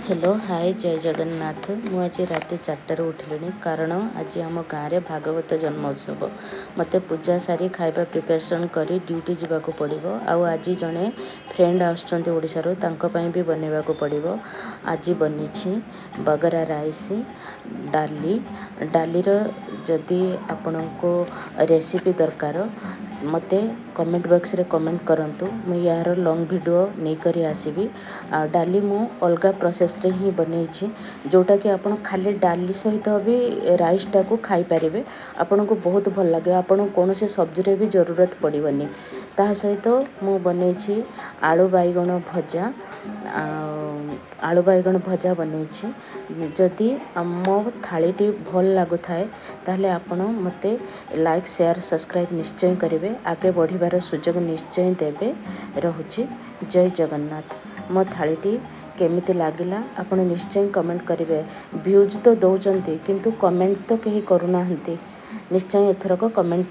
Hello hi जय जगन्नाथ। मु आज राति 4 उठिली कारण आज आम गाँव में भागवत जन्मोत्सव। मते पूजा सारी खाइबा प्रिपरेशन करी ड्यूटी जावाक पड़ो। आज जड़े फ्रेंड आसुँच ओडिशारू तांको पई भी बनवाक पड़ो। आज बनी बगरा राइस डाली डालीर जदि आपण को रेसिपी दरकार मते कमेंट बॉक्स रे कमेंट करंतु। मैं यार लॉन्ग वीडियो नहीं करी आसीबी। डाली मु अलगा प्रोसेस रे ही बनई जोटा कि आपण खाली डाली सहित भी राइस टा को खाई पारिबे। आपण को बहुत भल लगे। आपण कौन से सब्जी रे भी जरूरत पड़िबनी। ता सहित मु बनई आलू बैगण भजा आलू बैगण भजा बनई। जदि मो थालीटी भल लगु थाए ताहले आपण मते लाइक शेयर सब्सक्राइब निश्चय करेंगे। आगे बढ़िबार सुजोग निश्चय देवे। रहुछि जय जगन्नाथ। मो थालीटी केमिति लागिला आपण निश्चय कमेंट करेंगे। व्यूज तो दौरान किंतु कमेंट तो कहीं करूना। निश्चय एथरक कमेंट